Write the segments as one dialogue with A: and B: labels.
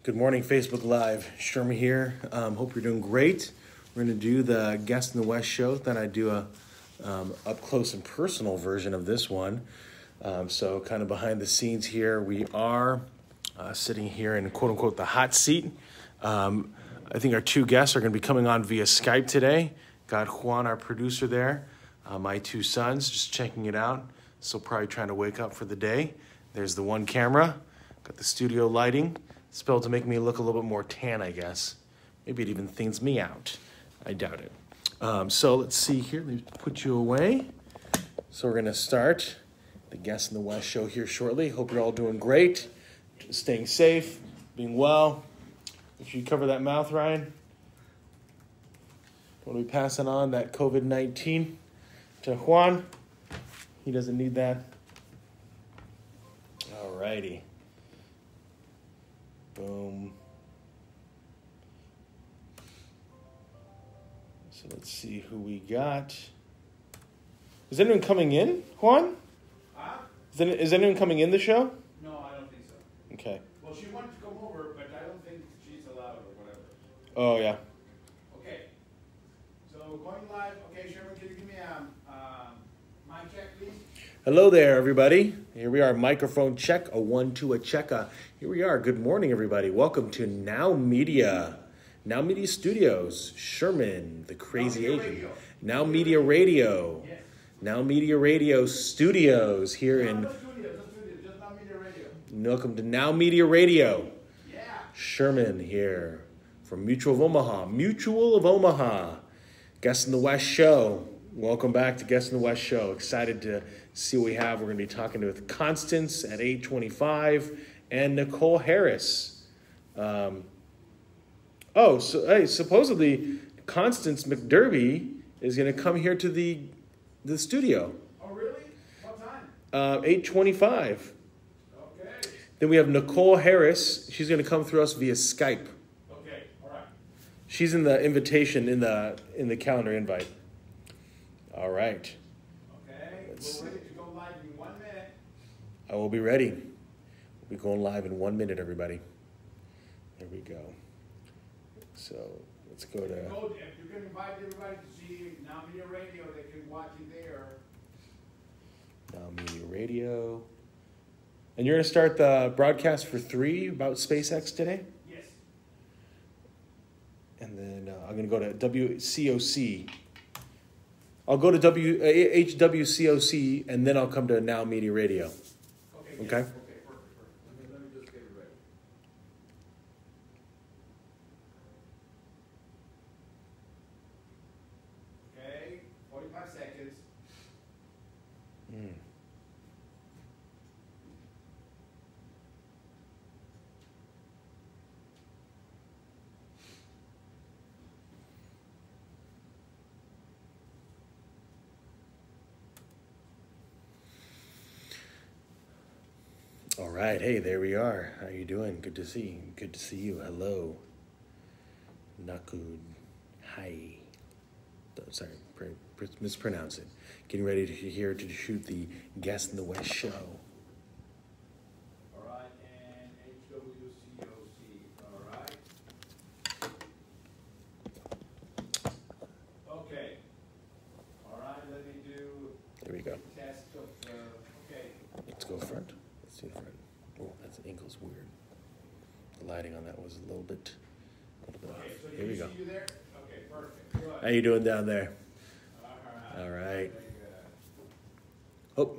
A: Good morning, Facebook Live. Sherman here. Hope you're doing great. We're going to do the Guest in the West show. Then I do a up close and personal version of this one. So kind of behind the scenes here, we are sitting here in quote unquote the hot seat. I think our two guests are going to be coming on via Skype today. Got Juan, our producer there. My two sons just checking it out. So probably trying to wake up for the day. There's the one camera. Got the studio lighting. Spelled to make me look a little bit more tan, I guess. Maybe it even thins me out. I doubt it. So let's see here. Let me put you away. So we're going to start the Guest in the West show here shortly. Hope you're all doing great. Staying safe. Being well. If you cover that mouth, Ryan. Don't be passing on that COVID-19 to Juan. He doesn't need that. All righty. Boom. So let's see who we got. Is anyone coming in, Juan?
B: Huh?
A: Is anyone coming in the show?
B: No, I don't think so.
A: Okay.
B: Well, she wanted to come over, but I don't think she's allowed or whatever.
A: Oh, yeah.
B: Okay. So going live. Okay, Sherman, can you give me a mic check, please?
A: Hello there, everybody. Here we are, microphone check, a 1, 2, a check. Here we are. Good morning, everybody. Welcome to Now Media Studios. Sherman, the crazy agent. Now Media Radio.
B: Yes.
A: Now Media Radio Studios here in.
B: No studios, just Now Media Radio.
A: Welcome to Now Media Radio.
B: Yeah.
A: Sherman here from Mutual of Omaha. Guest in the West show. Welcome back to Guest in the West show. Excited to see what we have. We're going to be talking with Constance at 8:25 and Nicole Harris. Supposedly Constance McDerby is going to come here to the studio.
B: Oh, really? What time?
A: 8:25.
B: Okay.
A: Then we have Nicole Harris. She's going to come through us via Skype.
B: Okay. All right.
A: She's in the invitation in the calendar invite. All right.
B: Okay. We're ready to go live in 1 minute.
A: I will be ready. We'll be going live in 1 minute, everybody. There we go. So let's go to.
B: You can invite everybody to see Now Media Radio. They can watch it there.
A: Now Media Radio. And you're going to start the broadcast for 3 about SpaceX today?
B: Yes.
A: And then I'm going to go to WCOC. I'll go to HWCOC, and then I'll come to Now Media Radio.
B: Okay.
A: Okay?
B: Okay, perfect. Let me just get it ready. Okay, 45 seconds.
A: All right. Hey, there we are. How you doing? Good to see you. Good to see you. Hello. Nakud. Hi. Sorry, mispronounce it. Getting ready to shoot the Guest in the West show.
B: All right, and HWCOC. All right. Okay. All right, let me do.
A: There we go.
B: A test of. Okay.
A: Let's go front. Let's see the front. Oh, that ankle's weird. The lighting on that was a little bit
B: Okay, so
A: Here we go.
B: See you there? Okay, perfect. Good.
A: How you doing down there?
B: All right.
A: All right.
B: Very good.
A: Oh,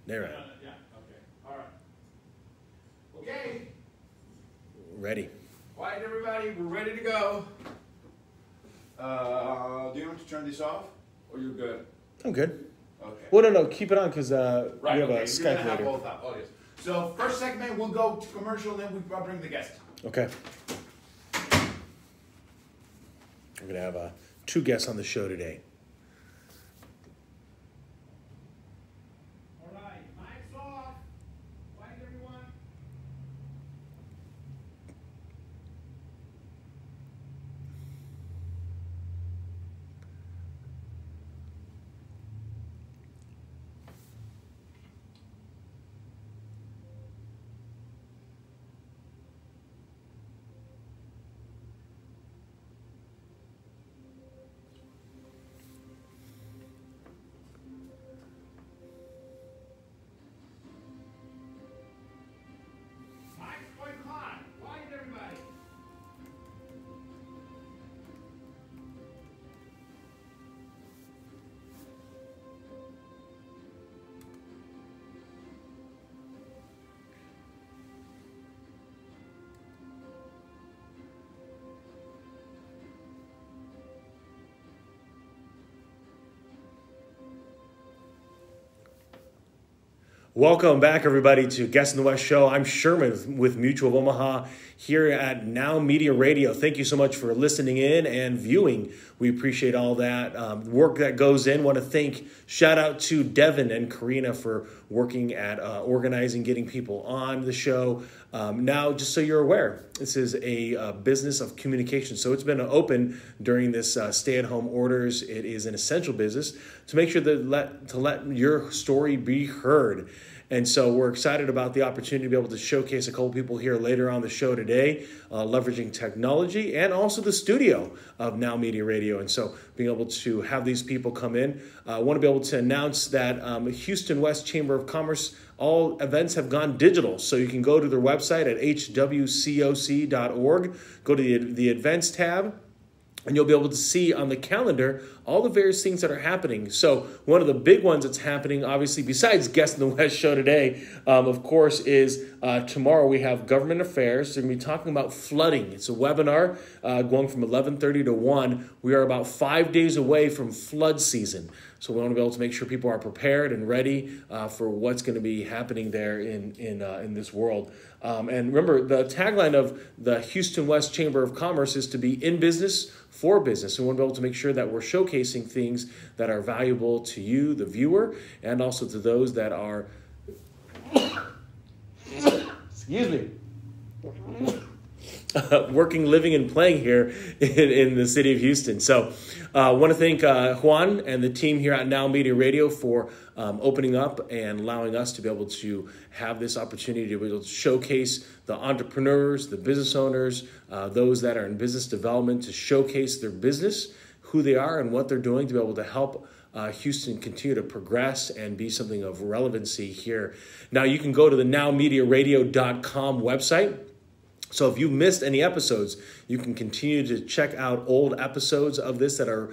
A: there.
B: Yeah, okay. All right. Okay.
A: Ready.
B: Quiet, everybody. We're ready to go. Do you want to turn this off? Or you're good?
A: I'm good.
B: Okay.
A: Well, no. Keep it on because we have a
B: You're
A: Skype
B: gonna have
A: later.
B: both up. Oh, yes. So first segment, we'll go to commercial, then we'll bring the guest.
A: Okay. We're going to have 2 guests on the show today.
B: All right. Mic's off. Quiet, everyone.
A: Welcome back, everybody, to Guest in the West show. I'm Sherman with Mutual of Omaha here at Now Media Radio. Thank you so much for listening in and viewing. We appreciate all that work that goes in. Want to shout out to Devin and Karina for working at organizing, getting people on the show. Now, just so you're aware, this is a business of communication. So it's been open during this stay-at-home orders. It is an essential business to make sure that to let your story be heard. And so we're excited about the opportunity to be able to showcase a couple people here later on the show today, leveraging technology and also the studio of Now Media Radio. And so being able to have these people come in, I want to be able to announce that Houston West Chamber of Commerce, all events have gone digital. So you can go to their website at hwcoc.org, go to the events tab, and you'll be able to see on the calendar all the various things that are happening. So one of the big ones that's happening, obviously, besides Guest in the West show today, of course, is tomorrow we have Government Affairs. They're going to be talking about flooding. It's a webinar going from 11:30 to 1. We are about 5 days away from flood season. So we want to be able to make sure people are prepared and ready for what's going to be happening there in this world. And remember, the tagline of the Houston West Chamber of Commerce is to be in business for business. We want to be able to make sure that we're showcasing things that are valuable to you, the viewer, and also to those that are, excuse me, working, living, and playing here in the city of Houston. So I want to thank Juan and the team here at Now Media Radio for opening up and allowing us to be able to have this opportunity to be able to showcase the entrepreneurs, the business owners, those that are in business development, to showcase their business, who they are and what they're doing, to be able to help Houston continue to progress and be something of relevancy here. Now you can go to the nowmediaradio.com website. So if you've missed any episodes, you can continue to check out old episodes of this that are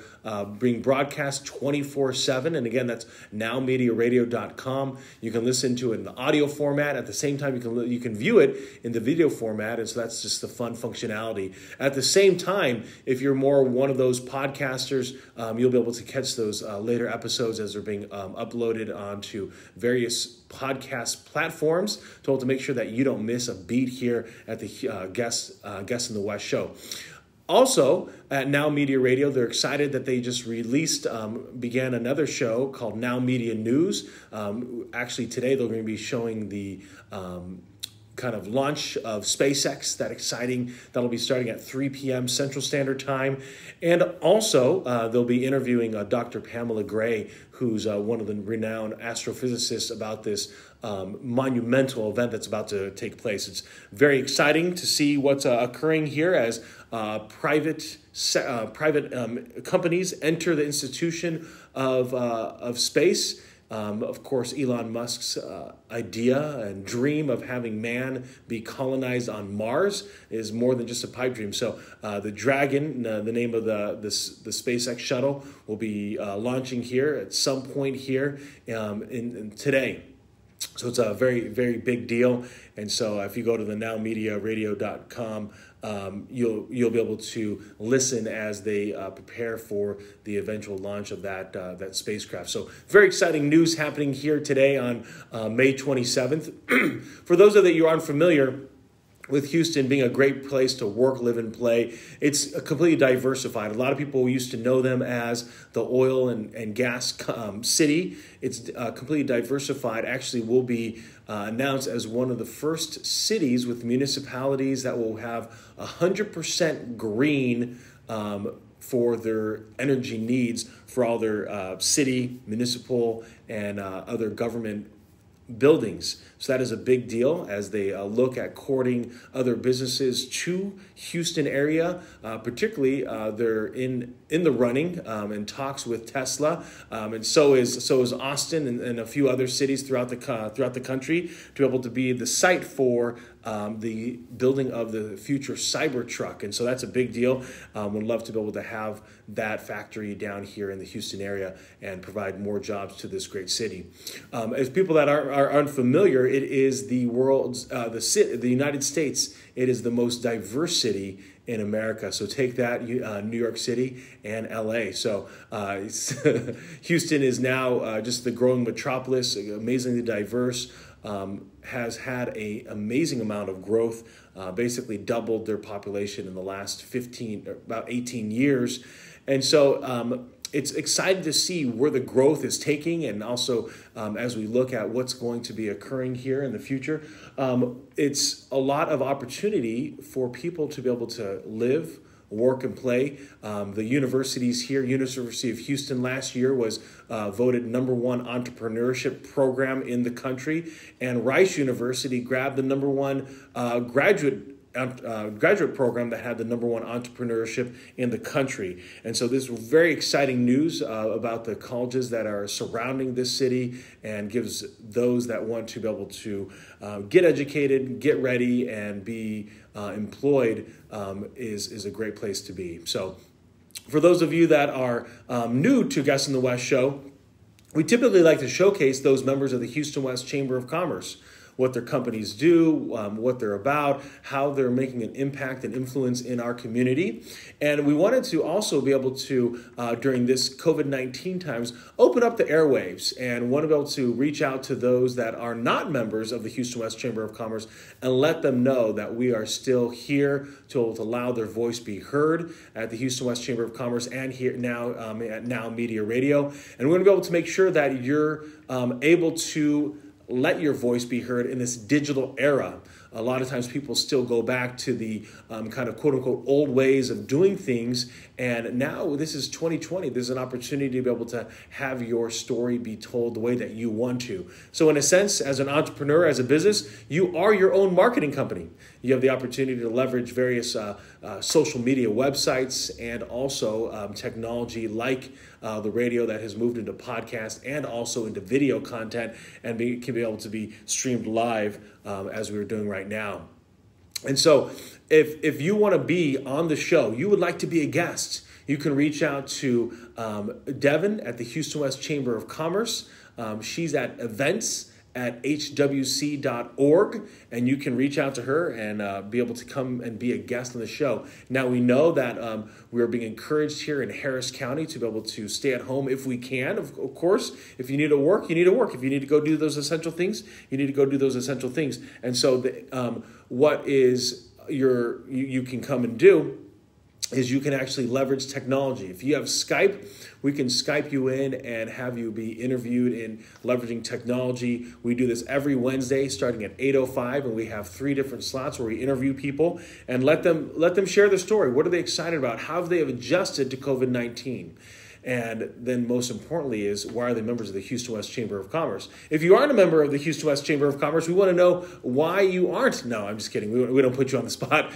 A: being broadcast 24/7. And again, that's nowmediaradio.com. You can listen to it in the audio format. At the same time, you can view it in the video format. And so that's just the fun functionality. At the same time, if you're more one of those podcasters, you'll be able to catch those later episodes as they're being uploaded onto various podcast platforms to make sure that you don't miss a beat here at the Guest in the West show. Also, at Now Media Radio, they're excited that they just began another show called Now Media News. Actually, today they're going to be showing the kind of launch of SpaceX, that'll be starting at 3 p.m. Central Standard Time. And also, they'll be interviewing Dr. Pamela Gray, who's one of the renowned astrophysicists, about this monumental event that's about to take place. It's very exciting to see what's occurring here as private companies enter the institution of space. Of course, Elon Musk's idea and dream of having man be colonized on Mars is more than just a pipe dream. So the Dragon, the name of the SpaceX shuttle, will be launching here at some point here in today. So it's a very, very big deal. And so if you go to the nowmediaradio.com, you'll be able to listen as they prepare for the eventual launch of that spacecraft. So very exciting news happening here today on May 27th. For those of you unfamiliar with Houston being a great place to work, live, and play, it's completely diversified. A lot of people used to know them as the oil and gas city. It's completely diversified. Actually, will be announced as one of the first cities with municipalities that will have 100% green for their energy needs for all their city, municipal, and other government buildings. So that is a big deal as they look at courting other businesses to Houston area. Particularly, they're in the running in talks with Tesla, and so is Austin and a few other cities throughout the country to be able to be the site for the building of the future Cybertruck. And so that's a big deal. Would love to be able to have that factory down here in the Houston area and provide more jobs to this great city. As people that are unfamiliar, it is the United States. It is the most diverse city in America. So take that, New York City and LA. So Houston is now just the growing metropolis, amazingly diverse, has had an amazing amount of growth, basically doubled their population in the last about 18 years. And so it's exciting to see where the growth is taking, and also as we look at what's going to be occurring here in the future, it's a lot of opportunity for people to be able to live, work, and play. The universities here, University of Houston last year was voted #1 entrepreneurship program in the country, and Rice University grabbed the #1 graduate program that had the #1 entrepreneurship in the country. And so this is very exciting news about the colleges that are surrounding this city, and gives those that want to be able to get educated, get ready, and be employed is a great place to be. So for those of you that are new to Guest in the West show, we typically like to showcase those members of the Houston West Chamber of Commerce, what their companies do, what they're about, how they're making an impact and influence in our community. And we wanted to also be able to, during this COVID-19 times, open up the airwaves, and want to be able to reach out to those that are not members of the Houston West Chamber of Commerce and let them know that we are still here to allow their voice be heard at the Houston West Chamber of Commerce and here now at Now Media Radio. And we're going to be able to make sure that you're able to let your voice be heard in this digital era. A lot of times people still go back to the kind of quote unquote old ways of doing things. And now this is 2020. There's an opportunity to be able to have your story be told the way that you want to. So in a sense, as an entrepreneur, as a business, you are your own marketing company. You have the opportunity to leverage various social media websites, and also technology like the radio that has moved into podcast and also into video content, and can be able to be streamed live as we're doing right now. And so if you want to be on the show, you would like to be a guest, you can reach out to Devin at the Houston West Chamber of Commerce. She's at events@hwc.org, and you can reach out to her and be able to come and be a guest on the show. Now, we know that we are being encouraged here in Harris County to be able to stay at home if we can. Of course, if you need to work, you need to work. If you need to go do those essential things, you need to go do those essential things. And so what is you can come and do is you can actually leverage technology. If you have Skype, we can Skype you in and have you be interviewed in leveraging technology. We do this every Wednesday starting at 8:05, and we have 3 different slots where we interview people and let them share their story. What are they excited about? How have they adjusted to COVID-19? And then most importantly is, why are they members of the Houston West Chamber of Commerce? If you aren't a member of the Houston West Chamber of Commerce, we want to know why you aren't. No, I'm just kidding. We don't put you on the spot.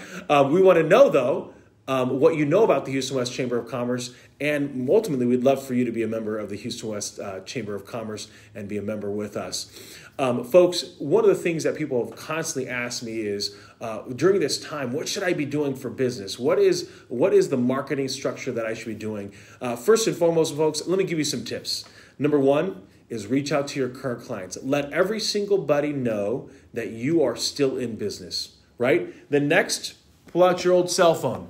A: We want to know, though, what you know about the Houston West Chamber of Commerce, and ultimately we'd love for you to be a member of the Houston West Chamber of Commerce and be a member with us. Folks, one of the things that people have constantly asked me is, during this time, what should I be doing for business? What is the marketing structure that I should be doing? First and foremost, folks, let me give you some tips. Number 1 is reach out to your current clients. Let every single buddy know that you are still in business, right? Then next, pull out your old cell phone.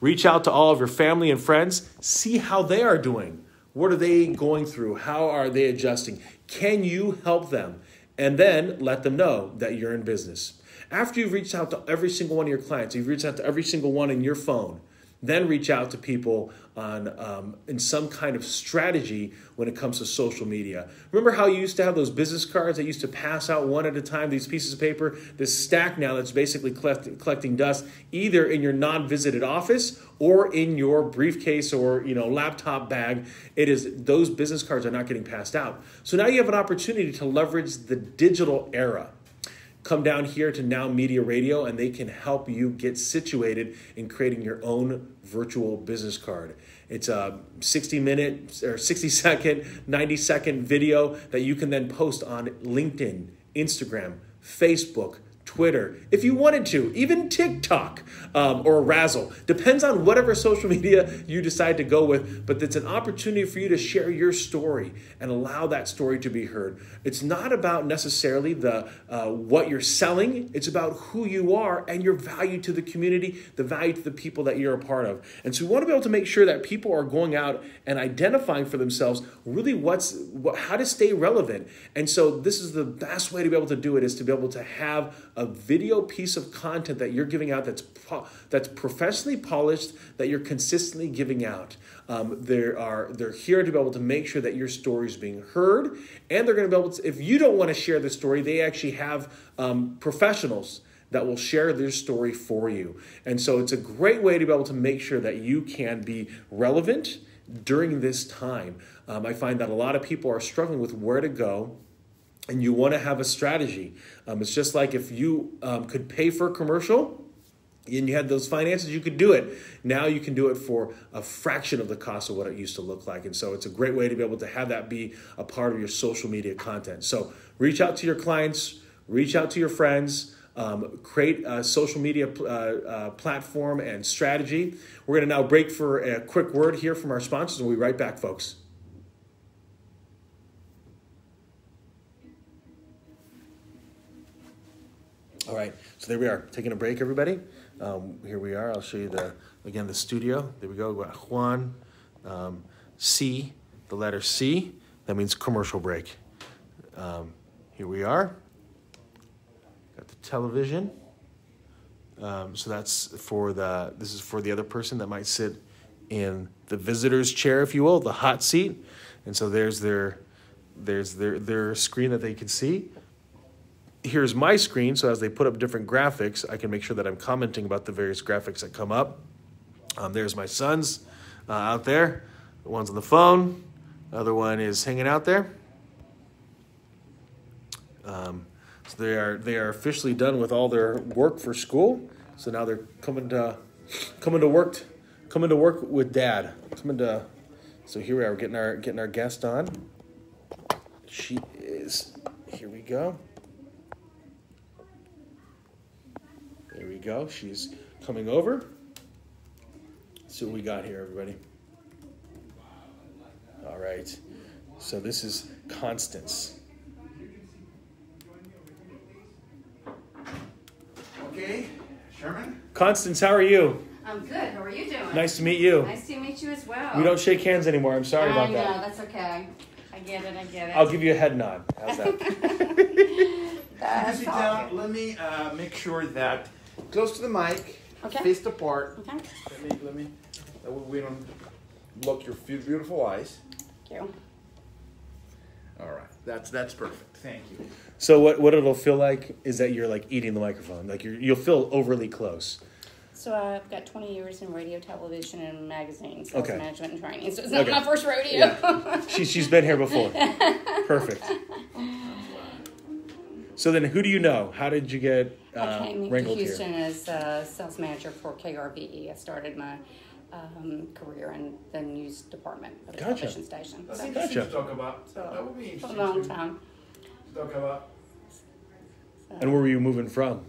A: Reach out to all of your family and friends. See how they are doing. What are they going through? How are they adjusting? Can you help them? And then let them know that you're in business. After you've reached out to every single one of your clients, you've reached out to every single one in your phone, then reach out to people on in some kind of strategy when it comes to social media. Remember how you used to have those business cards that used to pass out one at a time, these pieces of paper, this stack now that's basically collecting dust, either in your non-visited office or in your briefcase or laptop bag. Those business cards are not getting passed out. So now you have an opportunity to leverage the digital era. Come down here to Now Media Radio, and they can help you get situated in creating your own virtual business card. It's a 60-minute or 60-second, 90-second video that you can then post on LinkedIn, Instagram, Facebook, Twitter, if you wanted to, even TikTok or Razzle. Depends on whatever social media you decide to go with, but it's an opportunity for you to share your story and allow that story to be heard. It's not about necessarily the what you're selling. It's about who you are and your value to the community, the value to the people that you're a part of. And so we want to be able to make sure that people are going out and identifying for themselves really how to stay relevant. And so this is the best way to be able to do it, is to be able to have a video piece of content that you're giving out that's professionally polished, that you're consistently giving out. They're here to be able to make sure that your story is being heard, and they're going to be able to, if you don't want to share the story, they actually have professionals that will share their story for you. And so it's a great way to be able to make sure that you can be relevant during this time. I find that a lot of people are struggling with where to go, and you want to have a strategy. It's just like if you could pay for a commercial and you had those finances, you could do it. Now you can do it for a fraction of the cost of what it used to look like. And so it's a great way to be able to have that be a part of your social media content. So reach out to your clients, reach out to your friends, create a social media platform and strategy. We're going to now break for a quick word here from our sponsors, and we'll be right back, folks. All right, so there we are, taking a break, everybody. Here we are. I'll show you the studio. There we go. We got Juan, C, the letter C. That means commercial break. Here we are. Got the television. So that's this is for the other person that might sit in the visitor's chair, if you will, the hot seat. And so there's their screen that they can see. Here's my screen, so as they put up different graphics, I can make sure that I'm commenting about the various graphics that come up. There's my sons out there. The one's on the phone. The other one is hanging out there. So they are officially done with all their work for school. So now they're coming to work with Dad. So here we are, getting our guest on. She is. Here we go. There we go. She's coming over. Let's see what we got here, everybody. All right. So this is Constance.
B: Okay, Sherman?
A: Constance, how are you?
C: I'm good. How are you doing?
A: Nice to meet you.
C: Nice to meet you as well.
A: We don't shake hands anymore. I'm sorry about that.
C: I know, that's okay. I get it.
A: I'll give you a head nod. How's that?
C: That's all
B: down.
C: good.
B: Let me make sure that close to the mic,
C: Okay.
B: faced apart.
C: Okay.
B: Let me. That way we don't block your beautiful eyes.
C: Thank you.
B: All right, that's perfect. Thank you.
A: So what it'll feel like is that you're like eating the microphone. Like you'll feel overly close.
C: So I've got 20 years in radio, television, and magazines, sales
A: Okay.
C: management, and training. So it's not
A: Okay.
C: my first rodeo.
A: Yeah. She's been here before. Perfect. So then, who do you know? How did you get
C: I came to
A: wrangled
C: Houston
A: here?
C: as sales manager for KRVE. I started my career in the news department of the
A: Gotcha.
C: television station.
B: That's
C: So,
B: interesting
A: Gotcha.
B: to talk about.
C: so
B: That would be
C: for a
B: interesting
C: long
B: to
C: time.
B: talk about.
C: So,
A: And where were you moving from?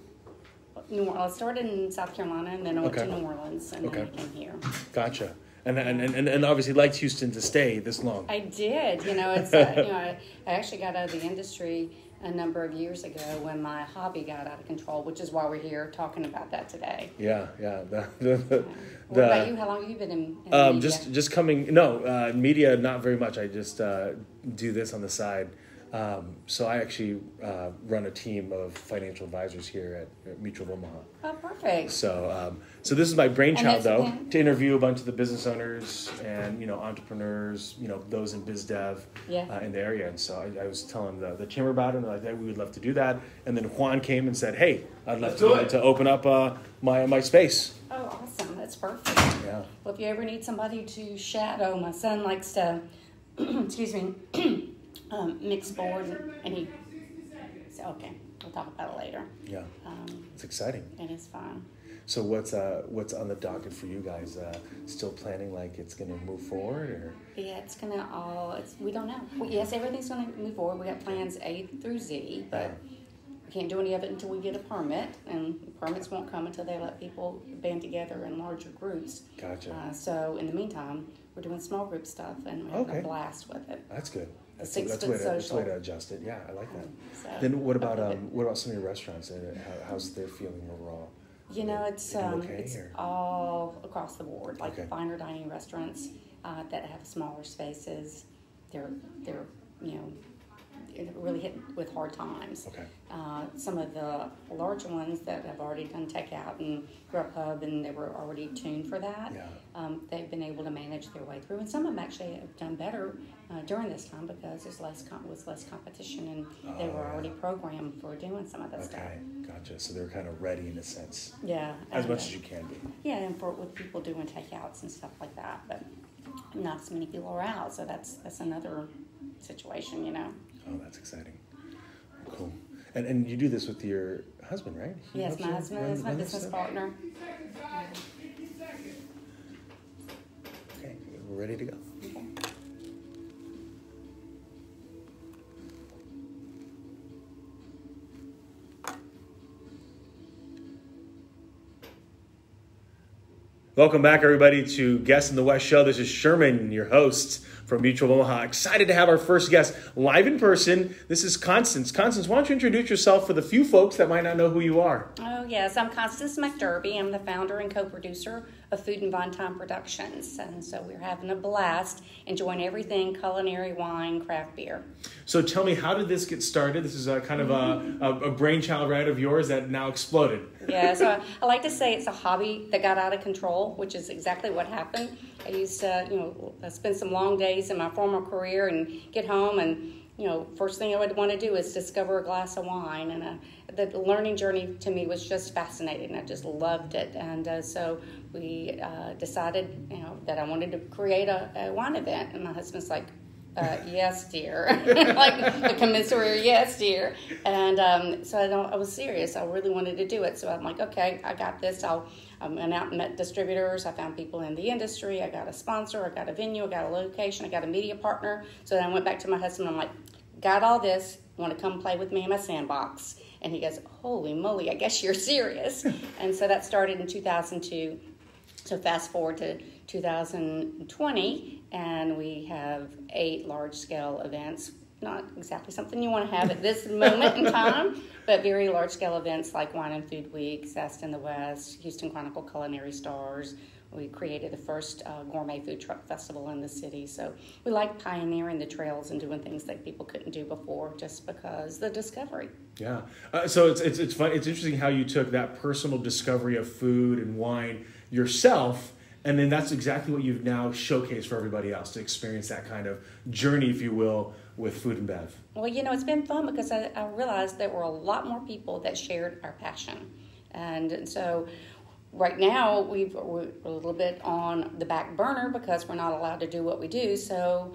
C: New Orleans. I started in South Carolina, and then I went
A: Okay.
C: to New Orleans, and
A: Okay.
C: then I came here.
A: Gotcha. And obviously liked Houston to stay this long.
C: I did. It's I actually got out of the industry a number of years ago when my hobby got out of control, which is why we're here talking about that today.
A: Yeah.
C: What about you? How long have you been in media?
A: Just coming. No, media, not very much. I just do this on the side. So I actually run a team of financial advisors here at Mutual of Omaha.
C: Oh, perfect.
A: So this is my brainchild,
C: And
A: though,
C: that's-
A: to interview a bunch of the business owners and entrepreneurs, those in biz dev
C: Yeah.
A: in the area. And so I was telling the chamber about it, and they're like, we would love to do that. And then Juan came and said, hey, I'd love
B: Let's do it.
A: to open up my space.
C: Oh, awesome. That's perfect.
A: Yeah.
C: Well, if you ever need somebody to shadow, my son likes to, excuse me, mix board, and he. So, okay, we'll talk about it later.
A: Yeah, it's exciting.
C: It is fun.
A: So what's on the docket for you guys? Still planning like it's going to move forward, or?
C: Yeah, we don't know. Yes, everything's going to move forward. We got plans A through Z, but we can't do any of it until we get a permit, and permits won't come until they let people band together in larger groups.
A: Gotcha.
C: So in the meantime, we're doing small group stuff, and we're having a blast with it.
A: That's good. That's
C: That's
A: a way to adjust it. Yeah, I like that.
C: So,
A: then what about some of your restaurants? How's their feeling overall?
C: You know, it's
A: or?
C: all across the board. Like finer dining restaurants that have smaller spaces, they're really hit with hard times.
A: Okay.
C: Some of the larger ones that have already done takeout and Grubhub, and they were already tuned for that.
A: Yeah.
C: They've been able to manage their way through, and some of them actually have done better during this time because there's less competition, and they were already programmed for doing some of that stuff.
A: Okay, gotcha. So they're kind of ready in a sense.
C: Yeah.
A: As much as you can be.
C: Yeah, and with people doing takeouts and stuff like that, but not as many people are out, so that's another situation, you know.
A: Oh, that's exciting. Cool. And you do this with your husband, right?
C: Yes, my husband is my business partner.
A: Okay, we're ready to go.
C: Okay.
A: Welcome back, everybody, to Guest in the West show. This is Sherman, your host from Mutual of Omaha. Excited to have our first guest live in person. This is Constance. Constance, why don't you introduce yourself for the few folks that might not know who you are?
C: Oh, yes. I'm Constance McDerby. I'm the founder and co-producer of Food and Vine Time Productions. And so we're having a blast, enjoying everything culinary, wine, craft beer.
A: So tell me, how did this get started? This is a kind of a brainchild, right, of yours that now exploded.
C: Yeah, so I like to say it's a hobby that got out of control, which is exactly what happened. I used to, spend some long days in my former career and get home and, first thing I would want to do is discover a glass of wine. And the learning journey to me was just fascinating. I just loved it. And so we decided, that I wanted to create a wine event. And my husband's like, yes, dear. Like the commensurate, yes, dear. And so I was serious. I really wanted to do it. So I'm like, okay, I got this. I went out and met distributors. I found people in the industry. I got a sponsor. I got a venue. I got a location. I got a media partner. So then I went back to my husband. I'm like, got all this. Want to come play with me in my sandbox? And he goes, holy moly, I guess you're serious. And so that started in 2002. So fast forward to 2020, and we have 8 large-scale events. Not exactly something you want to have at this moment in time, but very large-scale events like Wine and Food Week, Zest in the West, Houston Chronicle Culinary Stars. We created the first gourmet food truck festival in the city. So we like pioneering the trails and doing things that people couldn't do before just because the discovery.
A: Yeah. So it's fun. It's interesting how you took that personal discovery of food and wine yourself, and then that's exactly what you've now showcased for everybody else to experience that kind of journey, if you will, with food and bev.
C: Well, it's been fun because I realized there were a lot more people that shared our passion. And so right now we're a little bit on the back burner because we're not allowed to do what we do. So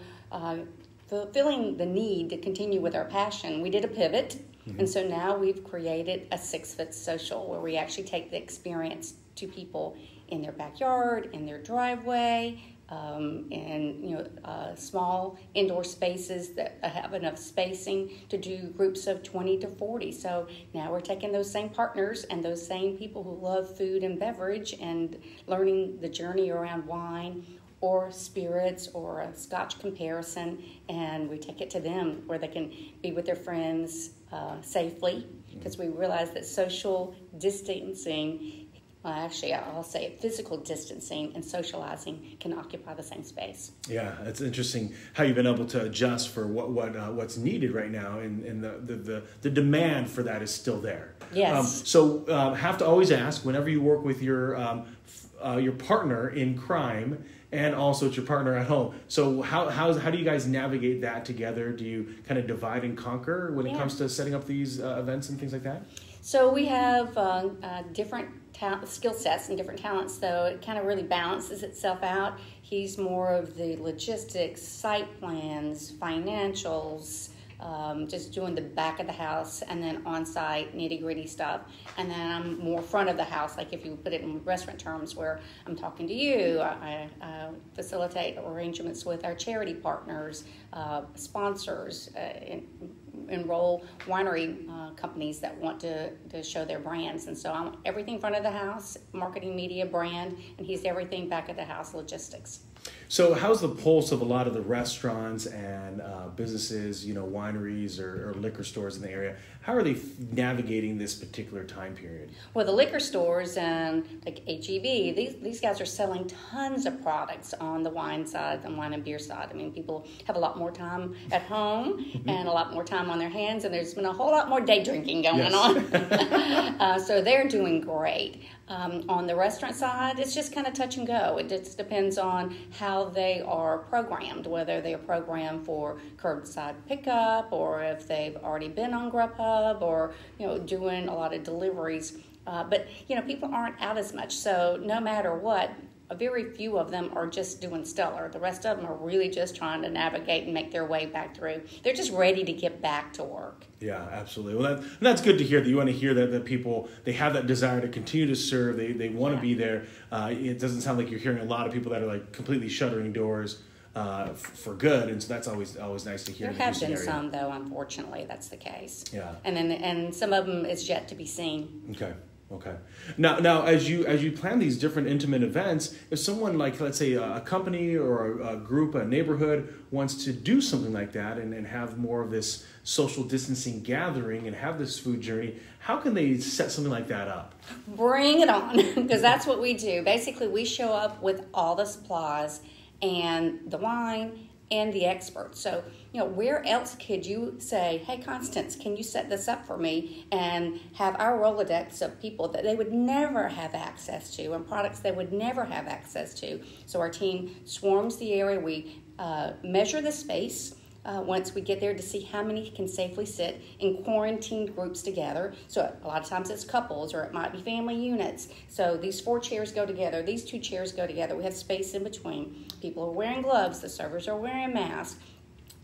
C: fulfilling the need to continue with our passion, we did a pivot. Mm-hmm. And so now we've created a 6-foot social where we actually take the experience to people in their backyard, in their driveway, in small indoor spaces that have enough spacing to do groups of 20 to 40. So now we're taking those same partners and those same people who love food and beverage and learning the journey around wine or spirits or a Scotch comparison, and we take it to them where they can be with their friends safely, because we realize that social distancing, I'll say it, physical distancing and socializing can occupy the same space. Yeah,
A: it's interesting how you've been able to adjust for what's needed right now, and the demand for that is still there.
C: Yes.
A: Have to always ask, whenever you work with your partner in crime and also it's your partner at home, so how do you guys navigate that together? Do you kind of divide and conquer when it comes to setting up these events and things like that?
C: So we have different skill sets and different talents, so it kind of really balances itself out. He's more of the logistics, site plans, financials, just doing the back of the house, and then on-site nitty-gritty stuff. And then I'm more front of the house, like if you put it in restaurant terms, where I'm talking to you. I facilitate arrangements with our charity partners, sponsors, enroll winery companies that want to show their brands. And so I'm everything front of the house, marketing, media, brand, and he's everything back of the house, logistics.
A: So how's the pulse of a lot of the restaurants and businesses, wineries or liquor stores in the area? How are they navigating this particular time period?
C: Well, the liquor stores and like H-E-B, these guys are selling tons of products on the wine side, the wine and beer side. I mean, people have a lot more time at home and a lot more time on their hands, and there's been a whole lot more day drinking going on. So they're doing great. On the restaurant side, it's just kind of touch and go. It just depends on how they are programmed, whether they are programmed for curbside pickup or if they've already been on Grubhub or, doing a lot of deliveries. But people aren't out as much. So no matter what, a very few of them are just doing stellar. The rest of them are really just trying to navigate and make their way back through. They're just ready to get back to work.
A: Yeah, absolutely. Well, that's good to hear. That you want to hear that people, they have that desire to continue to serve. They want to be there. It doesn't sound like you're hearing a lot of people that are like completely shuttering doors for good, and so that's always nice to hear.
C: There have been some, though. Unfortunately, that's the case.
A: Yeah.
C: And some of them is yet to be seen.
A: Okay. Now, as you plan these different intimate events, if someone like, let's say, a company or a group, a neighborhood wants to do something like that and have more of this social distancing gathering and have this food journey, how can they set something like that up?
C: Bring it on, because that's what we do. Basically, we show up with all the supplies and the wine and the experts. So, where else could you say, hey, Constance, can you set this up for me and have our Rolodex of people that they would never have access to and products they would never have access to? So our team swarms the area. We measure the space once we get there to see how many can safely sit in quarantined groups together. So a lot of times it's couples or it might be family units. So these 4 chairs go together. These 2 chairs go together. We have space in between. People are wearing gloves. The servers are wearing masks.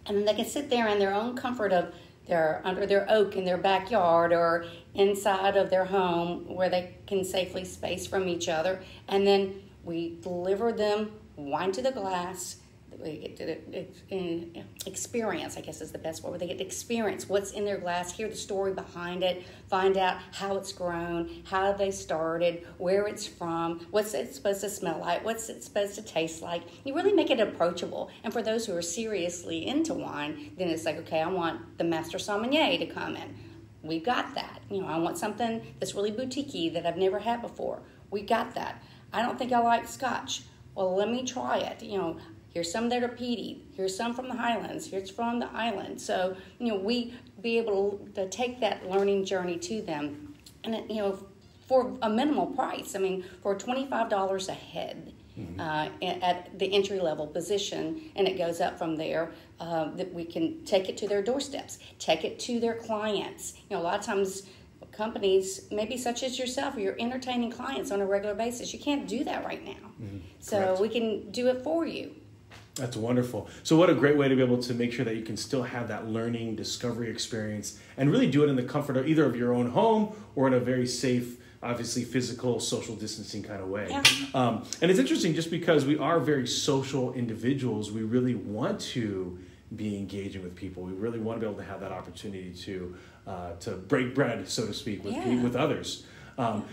C: And then they can sit there in their own comfort of under their oak in their backyard or inside of their home where they can safely space from each other. And then we deliver them wine to the glass. We get to experience, I guess is the best word, where they get to experience what's in their glass, hear the story behind it, find out how it's grown, how they started, where it's from, what's it supposed to smell like, what's it supposed to taste like. You really make it approachable. And for those who are seriously into wine, then it's like, okay, I want the master sommelier to come in. We've got that. I want something that's really boutique-y that I've never had before. We got that. I don't think I like Scotch. Well, let me try it. Here's some that are peaty. Here's some from the Highlands. Here's from the island. So, we be able to take that learning journey to them. And, for a minimal price. I mean, for $25 a head at the entry-level position, and it goes up from there, that we can take it to their doorsteps, take it to their clients. A lot of times companies, maybe such as yourself, you're entertaining clients on a regular basis. You can't do that right now. So
A: Correct.
C: We can do it for you.
A: That's wonderful. So what a great way to be able to make sure that you can still have that learning, discovery experience and really do it in the comfort of either of your own home or in a very safe, obviously physical, social distancing kind of way.
C: Yeah.
A: And it's interesting just because we are very social individuals, we really want to be engaging with people. We really want to be able to have that opportunity to break bread, so to speak, with others.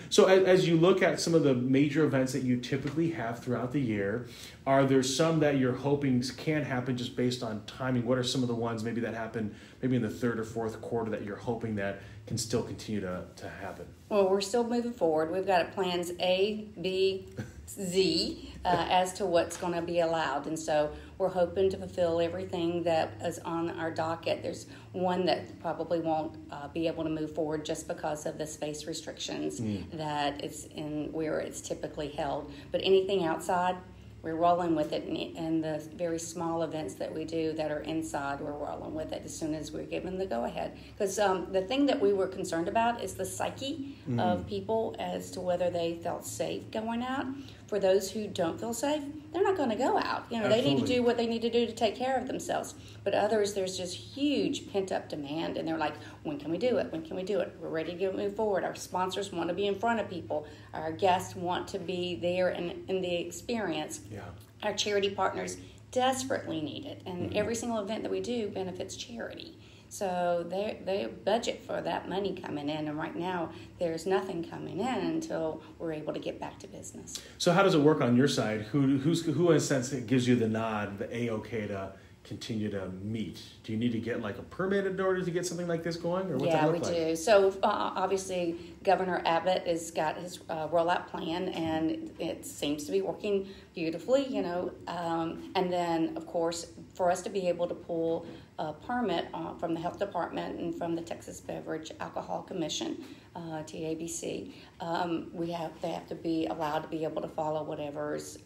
A: So as you look at some of the major events that you typically have throughout the year, are there some that you're hoping can happen just based on timing? What are some of the ones maybe that happen maybe in the 3rd or 4th quarter that you're hoping that can still continue to happen?
C: Well, we're still moving forward. We've got plans A, B, Z as to what's going to be allowed. And so we're hoping to fulfill everything that is on our docket. There's one that probably won't be able to move forward just because of the space restrictions that it's in where it's typically held. But anything outside, we're rolling with it, and the very small events that we do that are inside, we're rolling with it as soon as we're given the go-ahead. Because the thing that we were concerned about is the psyche of people as to whether they felt safe going out. For those who don't feel safe, they're not going to go out. They need to do what they need to do to take care of themselves. But others, there's just huge pent-up demand, and they're like, when can we do it? When can we do it? We're ready to move forward. Our sponsors want to be in front of people. Our guests want to be there in the experience.
A: Yeah.
C: Our charity partners desperately need it, and every single event that we do benefits charity. So they budget for that money coming in, and right now there's nothing coming in until we're able to get back to business.
A: So how does it work on your side? Who in a sense gives you the nod, the A-OK to continue to meet? Do you need to get like a permit in order to get something like this going, or what's that look like?
C: Yeah, we do. So obviously Governor Abbott has got his rollout plan, and it seems to be working beautifully, and then of course for us to be able to pull a permit from the health department and from the Texas Beverage Alcohol Commission, TABC, they have to be allowed to be able to follow whatever's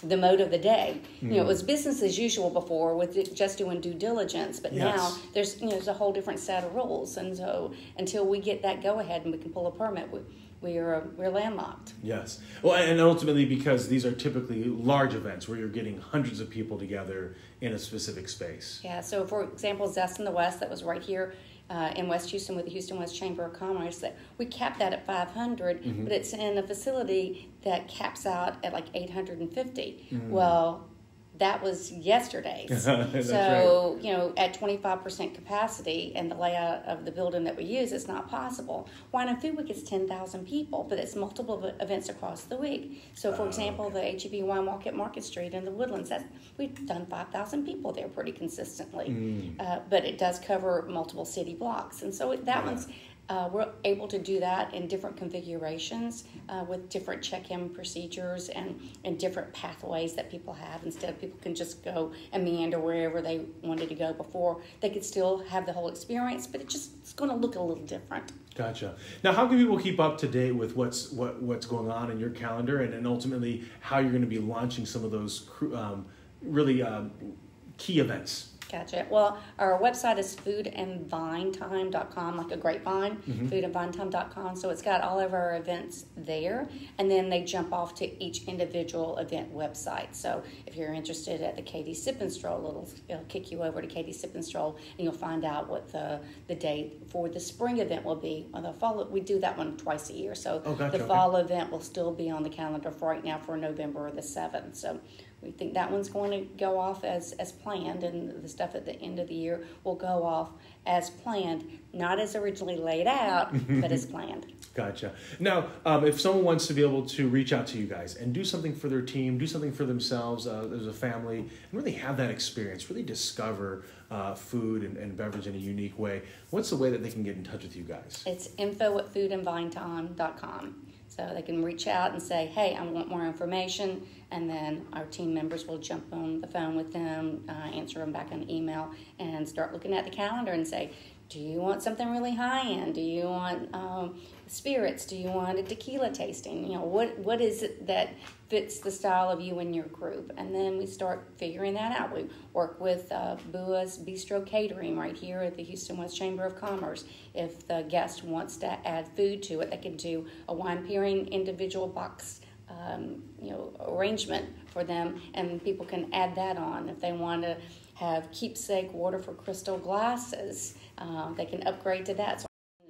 C: the mode of the day. It was business as usual before with just doing due diligence, but now there's a whole different set of rules, and so until we get that go ahead and we can pull a permit, we're landlocked.
A: Yes. Well, and ultimately because these are typically large events where you're getting hundreds of people together in a specific space.
C: Yeah. So for example, Zest in the West, that was right here in West Houston with the Houston West Chamber of Commerce, that we capped that at 500, but it's in a facility that caps out at like 850. Well, that was yesterday's. So,
A: right.
C: At 25% capacity and the layout of the building that we use, it's not possible. Wine and Food Week is 10,000 people, but it's multiple events across the week. So, for example, the HEB Wine Walk at Market Street in the Woodlands, we've done 5,000 people there pretty consistently. But it does cover multiple city blocks. And so that one's... we're able to do that in different configurations with different check-in procedures and different pathways that people have. Instead of people can just go and meander wherever they wanted to go before, they could still have the whole experience, but it's going to look a little different.
A: Gotcha. Now, how can people keep up to date with what's going on in your calendar, and ultimately how you're going to be launching some of those really key events?
C: Gotcha. Well, our website is foodandvinetime.com, like a grapevine, foodandvinetime.com. So it's got all of our events there, and then they jump off to each individual event website. So if you're interested at the Katie Sip and Stroll, it'll kick you over to Katie Sip and Stroll, and you'll find out what the date for the spring event will be. Or the fall, we do that one twice a year. So the fall event will still be on the calendar for right now for November the 7th. So we think that one's going to go off as planned, and the stuff at the end of the year will go off as planned, not as originally laid out, but as planned.
A: Gotcha. Now, if someone wants to be able to reach out to you guys and do something for their team, do something for themselves as a family, and really have that experience, really discover food and beverage in a unique way, what's the way that they can get in touch with you guys?
C: It's info@foodandvinetime.com. So they can reach out and say, hey, I want more information, and then our team members will jump on the phone with them, answer them back on email, and start looking at the calendar and say, do you want something really high-end? Do you want spirits? Do you want a tequila tasting? What is it that fits the style of you and your group? And then we start figuring that out. We work with Bua's Bistro Catering right here at the Houston West Chamber of Commerce. If the guest wants to add food to it, they can do a wine pairing individual box arrangement for them, and people can add that on. If they want to have keepsake water for crystal glasses, they can upgrade to that. So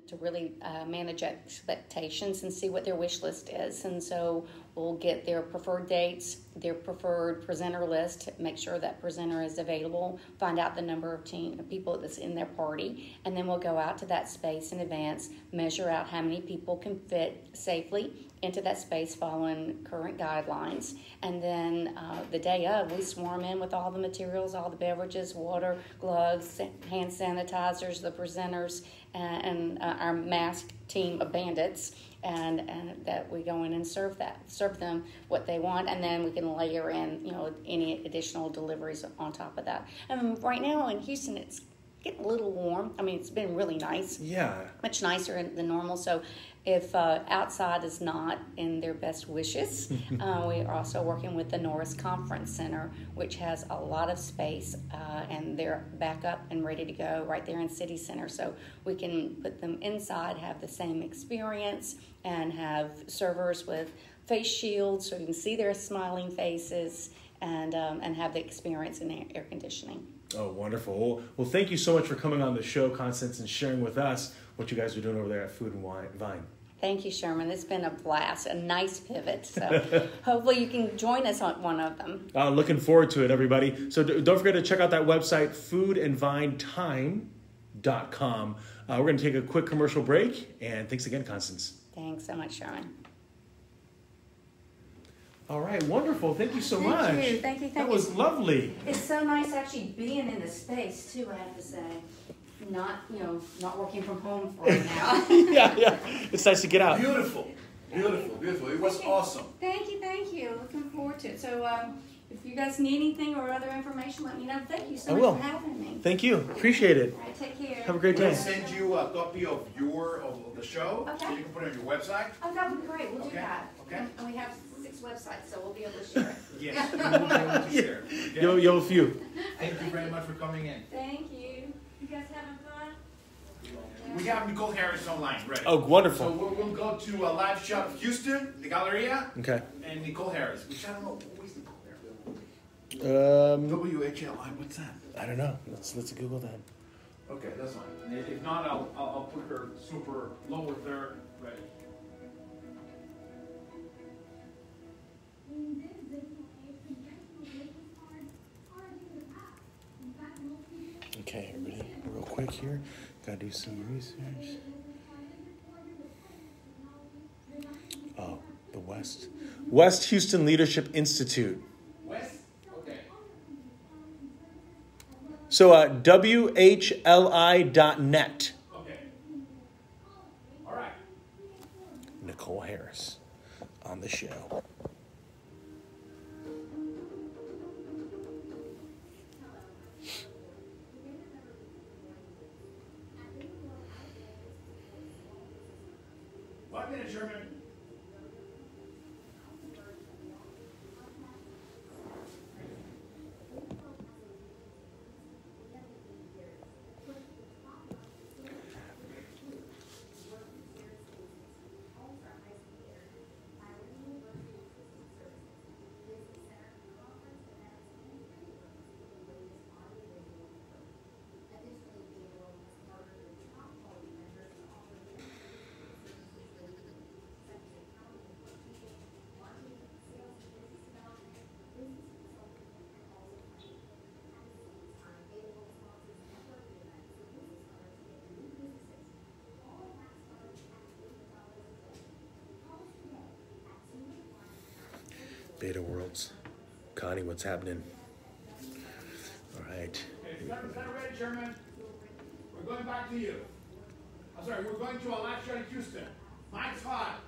C: to really manage expectations and see what their wish list is. And so we'll get their preferred dates, their preferred presenter list, make sure that presenter is available, find out the number of people that's in their party, and then we'll go out to that space in advance, measure out how many people can fit safely into that space following current guidelines. And then the day of, we swarm in with all the materials, all the beverages, water, gloves, hand sanitizers, the presenters, and our mask team of bandits, and that we go in and serve them what they want, and then we can layer in any additional deliveries on top of that. And right now in Houston, it's getting a little warm. I mean, it's been really nice.
A: Yeah.
C: Much nicer than normal. So if outside is not in their best wishes, we are also working with the Norris Conference Center, which has a lot of space, and they're back up and ready to go right there in City Center. So we can put them inside, have the same experience, and have servers with face shields so you can see their smiling faces, and have the experience in air conditioning.
A: Oh, wonderful. Well, thank you so much for coming on the show, Constance, and sharing with us what you guys are doing over there at Food and Vine.
C: Thank you, Sherman. It's been a blast, a nice pivot. So hopefully you can join us on one of them.
A: Looking forward to it, everybody. So don't forget to check out that website, foodandvinetime.com. We're going to take a quick commercial break, and thanks again, Constance.
C: Thanks so much, Sherman.
A: All right, wonderful. Thank you so much.
C: Thank you.
A: That was lovely.
C: It's so nice actually being in the space too, I have to say. Not working from home right now.
A: yeah. It's nice to get out.
B: Beautiful. It was awesome.
C: Thank you. Looking forward to it. So if you guys need anything or other information, let me know. Thank you so much for having me.
A: Thank you. Appreciate it.
C: All right, take care.
A: Have a great day.
B: We'll send you a copy of the show,
C: Okay.
B: so you can put it on your website.
C: Oh, that would be great. We'll do
B: Okay.
C: that.
B: Okay.
C: And we have 6 websites, so we'll be able to share it.
B: Yes, we will be able to share. Okay?
A: Yo, a few.
B: Thank you very much for coming in.
C: Thank you. You guys having fun?
B: We have Nicole Harris online, ready.
A: Oh, wonderful.
B: So we'll go to a live shot of Houston, the Galleria,
A: Okay.
B: and Nicole Harris, which I don't know, who is Nicole Harris? WHLI, what's that?
A: I don't know. Let's Google that.
B: Okay, that's fine. If not, I'll put her super lower third, ready.
A: Okay, everybody, real quick here. Gotta do some research. Oh, the West Houston Leadership Institute.
B: West? Okay.
A: So WHLI.net.
B: Okay. All right.
A: Nicole Harris on the show.
B: One minute, Sherman.
A: Beta Worlds. Connie, what's happening? All right.
B: Okay, start ready, Sherman. We're going back to you. I'm sorry, we're going to a live shot in Houston. Mike's hot.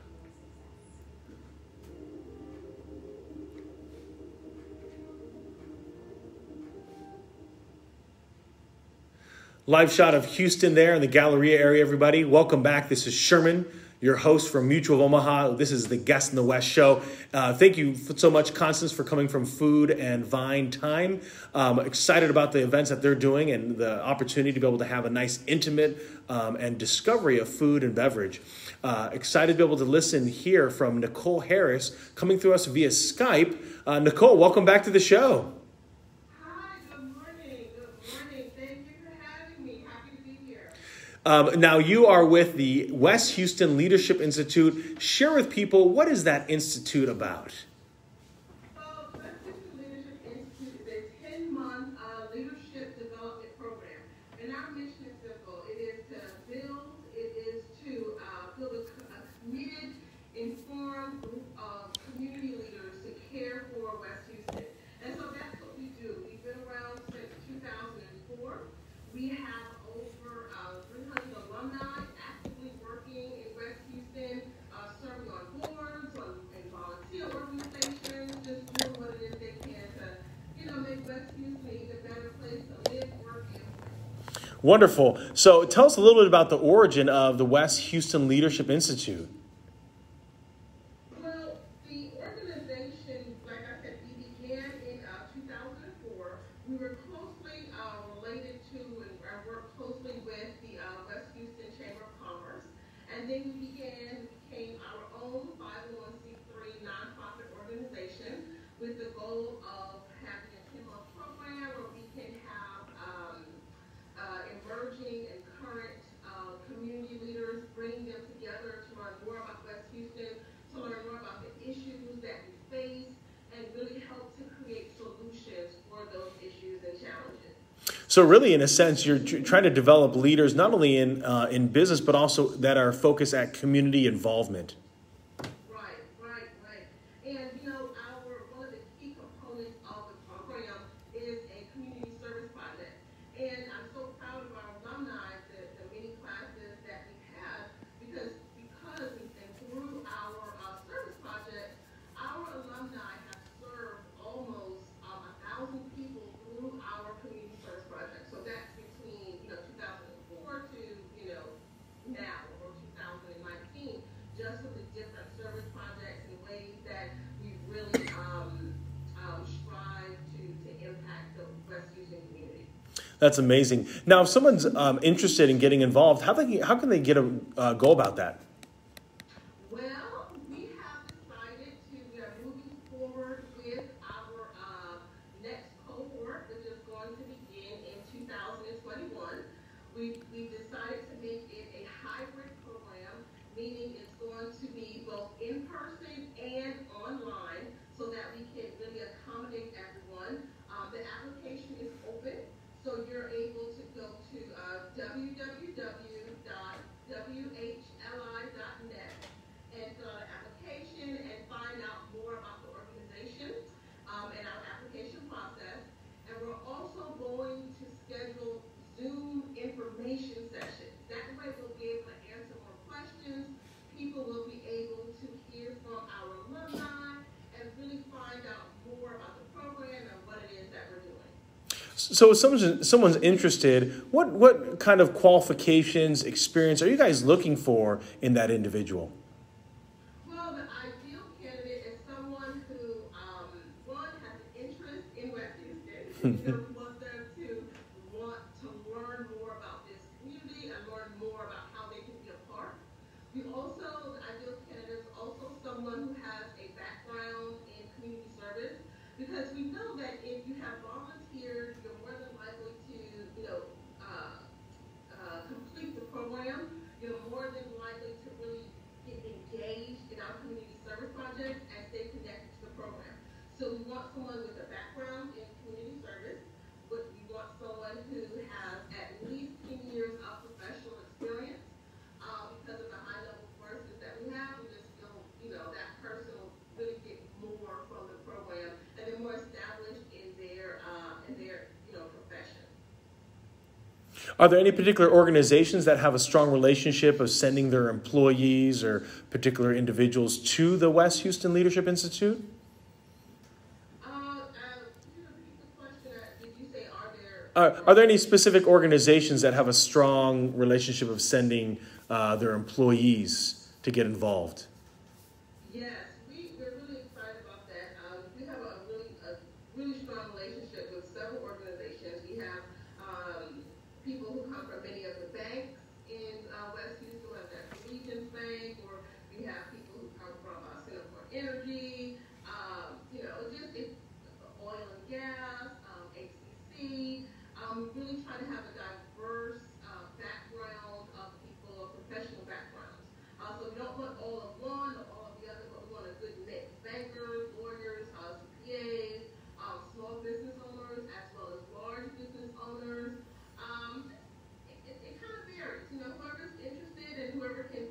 A: Live shot of Houston there in the Galleria area, everybody. Welcome back. This is Sherman, your host from Mutual of Omaha. This is the Guest in the West show. Thank you so much, Constance, for coming from Food and Vine Time. Excited about the events that they're doing and the opportunity to be able to have a nice, intimate and discovery of food and beverage. Excited to be able to listen here from Nicole Harris coming through us via Skype. Nicole, welcome back to the show. Now, you are with the West Houston Leadership Institute. Share with people, what is that institute about?
D: Well, West Houston Leadership Institute is a 10-month leadership development program. And our mission is simple. It is to build, it is to build a committed, informed group of community leaders to care for West Houston. And so that's what we do. We've been around since 2004. We have over 300 alumni actively working in West Houston, serving on boards, and volunteer organizations, just doing what it is they can to, make West Houston an even better place to live, work, and play.
A: Wonderful. So tell us a little bit about the origin of the West Houston Leadership Institute.
D: Well, the organization, like I said, we began in 2004. We were closely related to and worked closely with the West Houston Chamber of Commerce. And then we became our own 501c3 nonprofit organization with the goal of having a 10-month program where we can have emerging and current community leaders, bringing them together to run more
A: So really, in a sense, you're trying to develop leaders not only in business, but also that are focused at community involvement.
D: Right, right, right. And one of the key components of the program is a community service project. And I'm so proud of our alumni, the many classes that we have, because and through our service project, our alumni have served almost 1,000 people through our community service project. So that's between 2004 to now, or 2019, just with the different service projects and ways that we really strive to impact the West Houston community.
A: That's amazing. Now, if someone's interested in getting involved, how can they go about that?
D: Well, we have decided we are moving forward with our next cohort, which is going to begin in 2021. We've decided to make it a hybrid program, meaning it's going to be both in person and online, so that we can really accommodate everyone. The application is open, so you're able to go to www.whli.net and fill out an application and find out more about the organization and our application process. And we're also going to schedule Zoom information sessions. That way we'll be able to answer more questions. People will be able to hear from our alumni and really find out more about the program and what it is that we're doing.
A: So if someone's interested, what kind of qualifications, experience are you guys looking for in that individual?
D: Well, the ideal candidate is someone who, one, has an interest in West Houston. We want them to want to learn more about this community and learn more about how they can be a part. The ideal candidate is also someone who has a background in community service, because we know that if you have volunteered, you're more than likely to, complete the program. You're more than likely to really get engaged in our community service projects and stay connected to the program. So we want someone with a background in community service. We want someone who has at least 10 years of professional experience. Because of the high level courses that we have, we just feel, that person will really get more from the program and they're more established in their profession.
A: Are there any particular organizations that have a strong relationship of sending their employees or particular individuals to the West Houston Leadership Institute?
D: Did you say
A: are there any specific organizations that have a strong relationship of sending their employees to get involved?
D: Yes, we're really excited about that. We have a really strong relationship with several organizations. We have people who come from many of the banks in West Houston, whether that's Regions Bank, or we have people who come from Center for Energy, it's oil and gas, HCC. We really try to have a diverse background of people, professional backgrounds. So we don't want all of one or all of the other, but we want a good mix. Bankers, lawyers, CPAs, small business owners, as well as large business owners. It kind of varies. Whoever's interested and whoever can,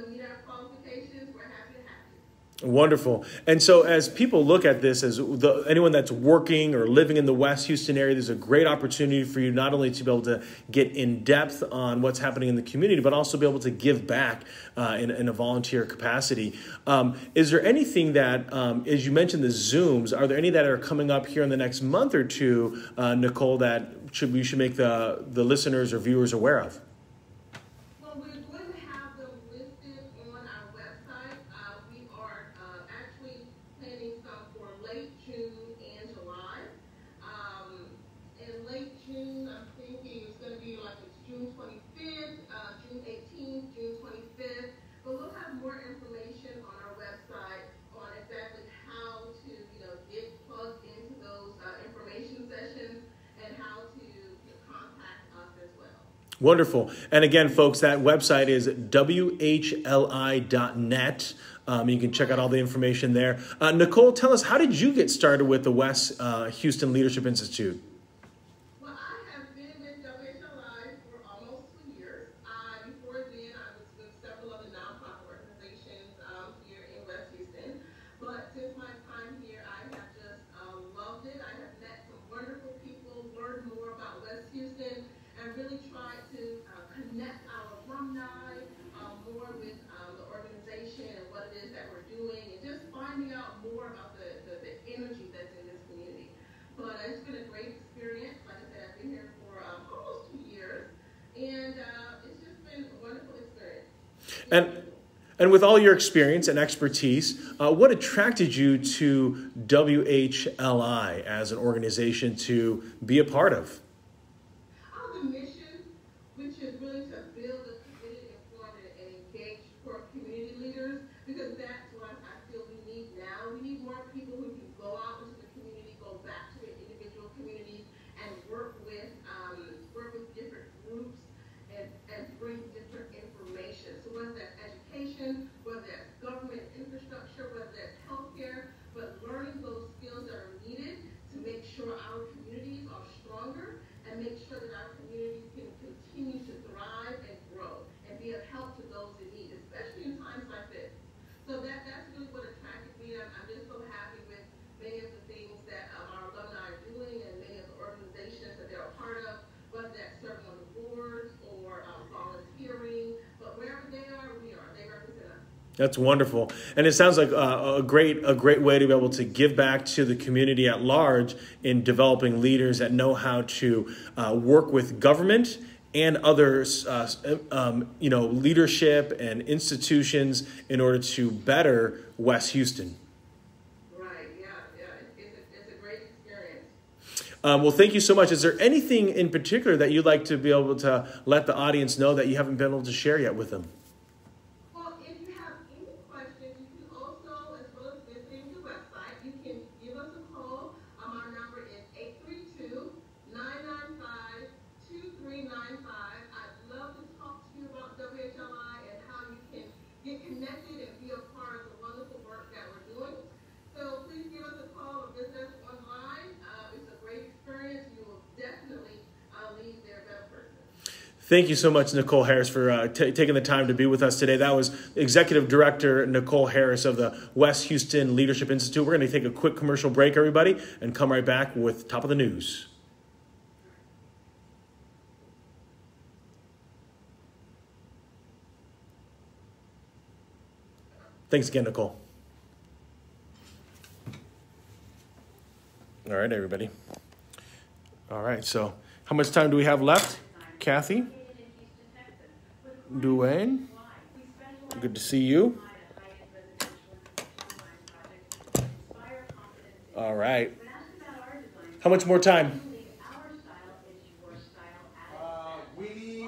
D: meet our qualifications, we're happy to have you.
A: Wonderful. And so as people look at this, as anyone that's working or living in the West Houston area, there's a great opportunity for you not only to be able to get in depth on what's happening in the community, but also be able to give back in a volunteer capacity. Is there anything that, as you mentioned the Zooms, are there any that are coming up here in the next month or two, Nicole, that we should make the listeners or viewers aware of?
D: Well, we're going to have them listed on our website. We are actually planning some for late June and July. In late June, I'm thinking it's going to be like it's June 25th, June 18th, June 25th. But we'll have more information on our website on exactly how to, get plugged into those information sessions and how to contact us as well.
A: Wonderful. And again, folks, that website is whli.net. You can check out all the information there. Nicole, tell us, how did you get started with the West Houston Leadership Institute?
D: Well, I have been with more about the energy that's in this community. But it's been a great experience. Like I said, I've been here for almost 2 years, and it's just been a wonderful experience.
A: And with all your experience and expertise, what attracted you to WHLI as an organization to be a part of?
D: The mission, which is really to build a committed, informed, and engaged core community leaders, because that's what I feel we need now. We need more people who can go out into the community, go back to their individual communities, and work with different groups and bring different information. So whether that's education, whether that's government infrastructure, whether that's healthcare, but learning those skills that are needed to make sure our communities are stronger and make sure that our communities can continue to thrive and grow and be of help to those in need, especially in times like this. So that's really what attracted me. I'm just so happy with many of the things that our alumni are doing and many of the organizations that they're a part of, whether that's serving on the boards or volunteering, but wherever they are, we are. They represent us.
A: That's wonderful. And it sounds like a great way to be able to give back to the community at large in developing leaders that know how to work with government and others, leadership and institutions in order to better West Houston.
D: Right, yeah. It's a great experience.
A: Well, thank you so much. Is there anything in particular that you'd like to be able to let the audience know that you haven't been able to share yet with them?
D: Well, if you have any questions, you can also, as well as visiting the website, you can give us a call. Our number is 832-995-2395. I'd love to talk to you about WHLI and how you can get connected and be a part of the wonderful work that we're doing. So please give us a call or visit us online. It's a great experience. You will definitely leave there a better person.
A: Thank you so much, Nicole Harris, for taking the time to be with us today. That was Executive Director Nicole Harris of the West Houston Leadership Institute. We're going to take a quick commercial break, everybody, and come right back with Top of the News. Thanks again, Nicole. All right, everybody. All right, so how much time do we have left? Kathy? Duane? Good to see you. All right. How much more time?
B: We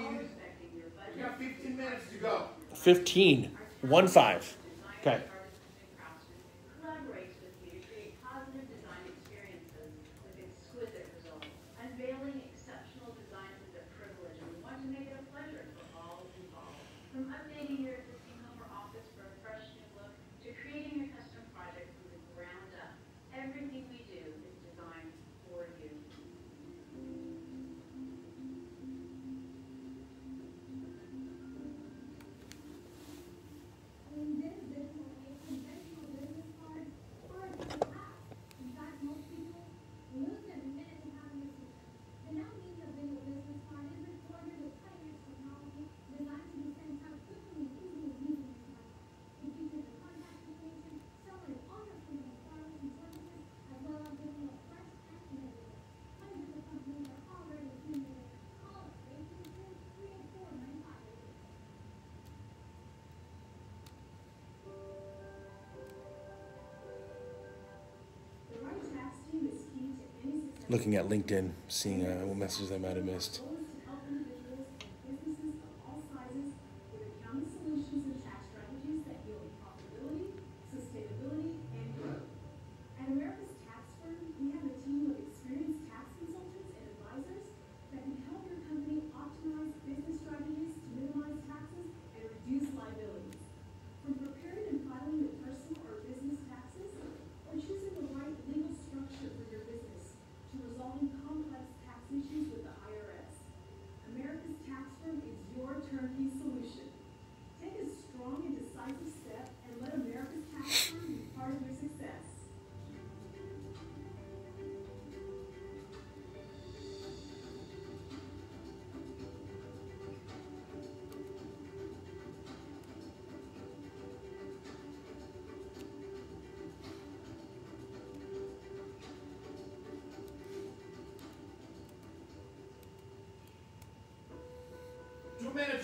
B: got 15 minutes to go.
A: 15. 1-5. Okay.
E: Collaborates with you to create positive design experiences with exquisite results. Unveiling exceptional designs is a privilege, and we want to make it a pleasure for all involved. From updating your existing home or office for a fresh new look to creating a custom project from the ground up, everything we do is designed for you.
A: Looking at LinkedIn, seeing what messages I might have missed.
E: Resolving complex tax issues with the IRS.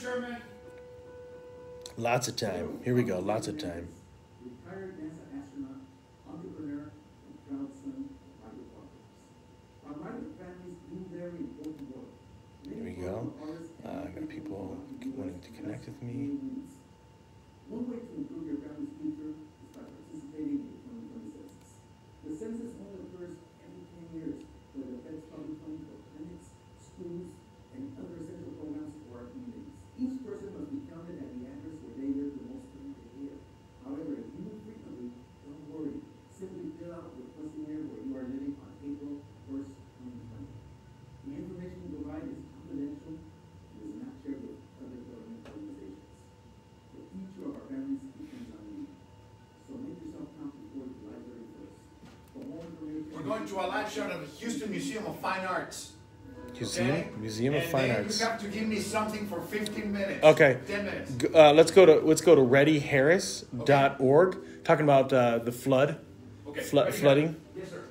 B: Sherman.
A: Lots of time. Here we go. Lots of time.
F: Retired NASA astronaut, entrepreneur, and proud son of migrant workers. Our migrant families do very important work.
A: Here we go. I got people wanting to connect with me.
F: One way to improve your family's future is by participating in the 2020 census. The census only occurs every 10 years, but it affects public funding for clinics, schools, and other essential programs for our communities. Each person must be counted at the address where they live the most of the year. However, if you move frequently, don't worry. Simply fill out the questionnaire where you are living on April 1st, 2020. The information you provide is confidential and is not shared with other government organizations. The future of our families depends on you. So make yourself count before July 31st. For more information,
B: We're going to a live show of the Houston Museum of Fine Arts.
A: Museum of Fine Arts.
B: You have to give me something for 15 minutes.
A: Okay.
B: 10 minutes.
A: Let's go to readyharris.org. Talking about the flood,
B: Okay.
A: flooding.
B: Yes, sir.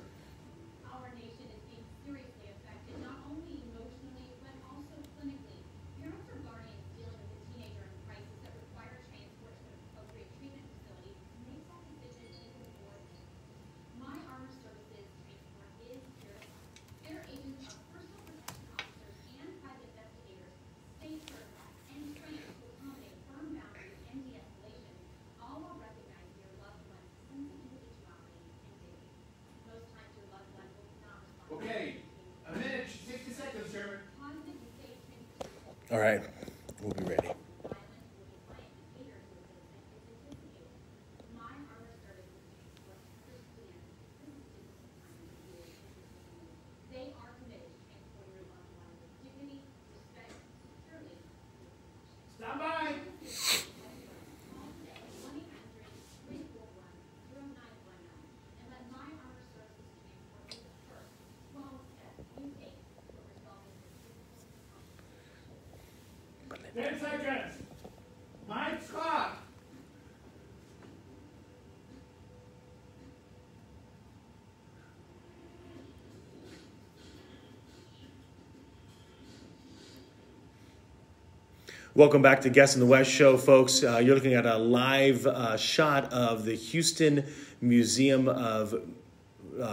E: Our nation is being seriously affected, not only emotionally, but also clinically. Parents or guardians dealing with a teenager in crisis that require transport to an appropriate treatment facility make that decision even more difficult. My Armor Services transport is here to help. Their agents are personal protection officers and private investigators, state certified and trained to accommodate firm boundaries and de-escalation, all while recognizing your loved one's sense of individuality and dignity. Most times your loved one will not respond.
B: Okay. A minute, 60 seconds, Sherman.
E: Positive and safe transportation.
A: All right. We'll be ready.
E: Violence will defiant behavior to a citizen is anticipated. My Armor Services transport understands this is difficult time of year. They are committed to transporting your loved one with dignity, respect, securely, and compassion.
B: Stand by.
E: Call today 1-800-341-0919 and let My Armor Services transport be the first, smallest step you take for resolving this difficult
B: 10 seconds. Mike's clock.
A: Welcome back to Guest in the West show, folks. You're looking at a live shot of the Houston Museum of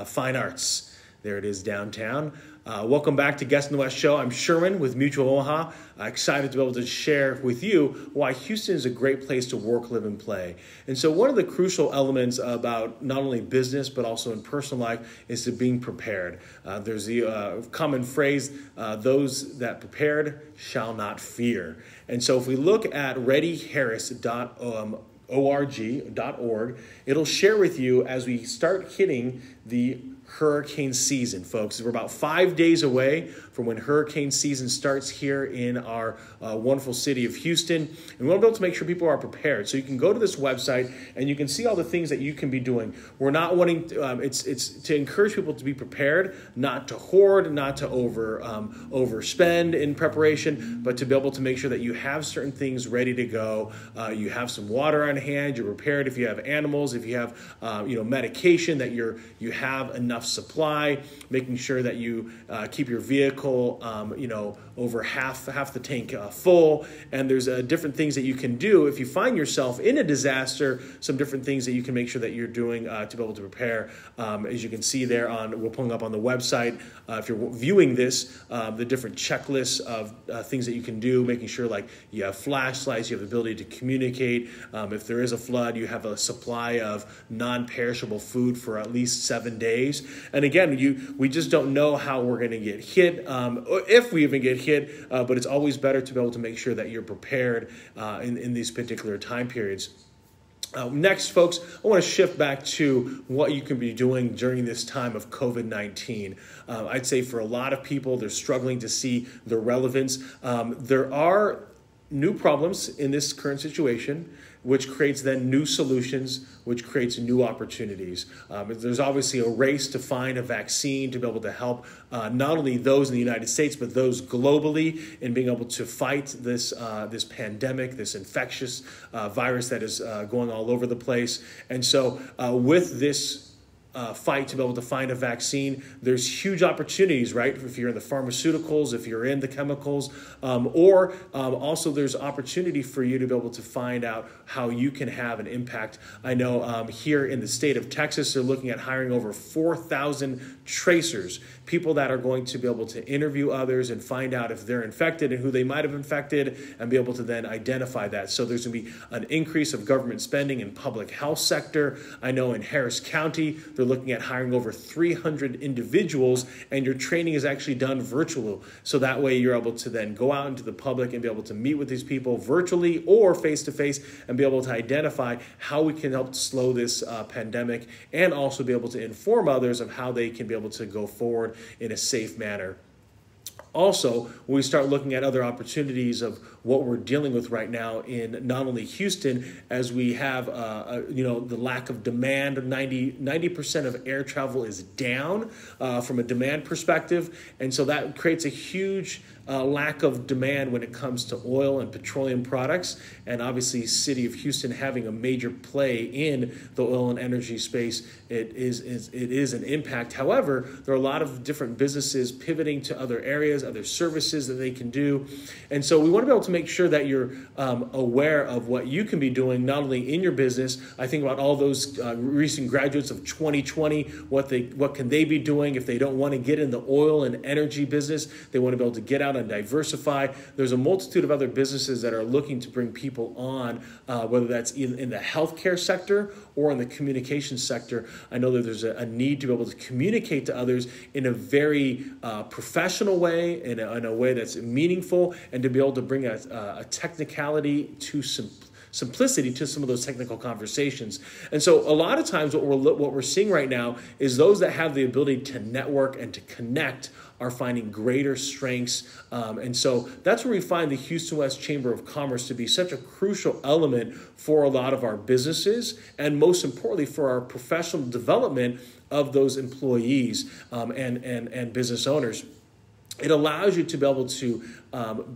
A: Fine Arts. There it is downtown. Welcome back to Guest in the West show. I'm Sherman with Mutual Omaha. Excited to be able to share with you why Houston is a great place to work, live, and play. And so one of the crucial elements about not only business but also in personal life is to being prepared. There's the common phrase, those that prepared shall not fear. And so if we look at readyharris.org, it'll share with you as we start hitting the hurricane season, folks. We're about 5 days away from when hurricane season starts here in our wonderful city of Houston. And we want to be able to make sure people are prepared. So you can go to this website and you can see all the things that you can be doing. We're not wanting to, it's to encourage people to be prepared, not to hoard, not to overspend in preparation, but to be able to make sure that you have certain things ready to go. You have some water on hand. You're prepared if you have animals, if you have medication, that you have enough supply, making sure that you keep your vehicle over half the tank full. And there's different things that you can do if you find yourself in a disaster, some different things that you can make sure that you're doing to be able to prepare. As you can see there, we're pulling up on the website, if you're viewing this, the different checklists of things that you can do, making sure like you have flashlights, you have the ability to communicate. If there is a flood, you have a supply of non-perishable food for at least 7 days. And again, we just don't know how we're going to get hit, if we even get hit, but it's always better to be able to make sure that you're prepared in these particular time periods. Next, folks, I want to shift back to what you can be doing during this time of COVID-19. I'd say for a lot of people, they're struggling to see the relevance. There are new problems in this current situation, which creates then new solutions, which creates new opportunities. There's obviously a race to find a vaccine to be able to help not only those in the United States, but those globally in being able to fight this pandemic, this infectious virus that is going all over the place. And so with this fight to be able to find a vaccine. There's huge opportunities, right? If you're in the pharmaceuticals, if you're in the chemicals, or also there's opportunity for you to be able to find out how you can have an impact. I know here in the state of Texas, they're looking at hiring over 4,000 tracers, people that are going to be able to interview others and find out if they're infected and who they might have infected and be able to then identify that. So there's going to be an increase of government spending in public health sector. I know in Harris County, they're looking at hiring over 300 individuals, and your training is actually done virtually. So that way you're able to then go out into the public and be able to meet with these people virtually or face-to-face and be able to identify how we can help slow this pandemic, and also be able to inform others of how they can be able to go forward in a safe manner. Also, when we start looking at other opportunities of what we're dealing with right now in not only Houston, as we have, the lack of demand, 90% of air travel is down from a demand perspective. And so that creates a huge lack of demand when it comes to oil and petroleum products. And obviously, city of Houston having a major play in the oil and energy space, it is an impact. However, there are a lot of different businesses pivoting to other areas, other services that they can do. And so we want to be able to make sure that you're aware of what you can be doing, not only in your business. I think about all those recent graduates of 2020, what can they be doing if they don't want to get in the oil and energy business. They want to be able to get out and diversify. There's a multitude of other businesses that are looking to bring people on, whether that's in the healthcare sector or in the communication sector. I know that there's a need to be able to communicate to others in a very professional way, in a way that's meaningful, and to be able to bring a technicality to simplicity to some of those technical conversations. And so a lot of times what we're seeing right now is those that have the ability to network and to connect are finding greater strengths. And so that's where we find the Houston West Chamber of Commerce to be such a crucial element for a lot of our businesses, and most importantly for our professional development of those employees and business owners. It allows you to be able to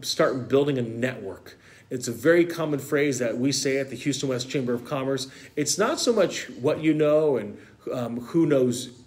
A: start building a network. It's a very common phrase that we say at the Houston West Chamber of Commerce. It's not so much what you know and who knows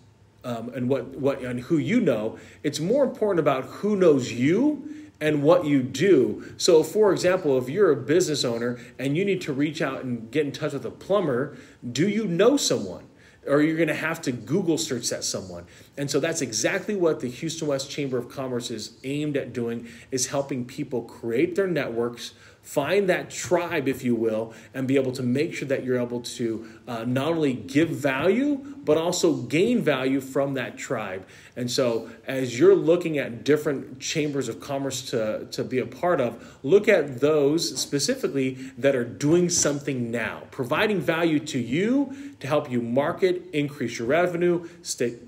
A: and what and who you know. It's more important about who knows you and what you do. So, for example, if you're a business owner and you need to reach out and get in touch with a plumber, do you know someone? Or you're going to have to Google search that someone. And so that's exactly what the Houston West Chamber of Commerce is aimed at doing, is helping people create their networks, find that tribe, if you will, and be able to make sure that you're able to not only give value, but also gain value from that tribe. And so as you're looking at different chambers of commerce to be a part of, look at those specifically that are doing something now, providing value to you to help you market, increase your revenue, stay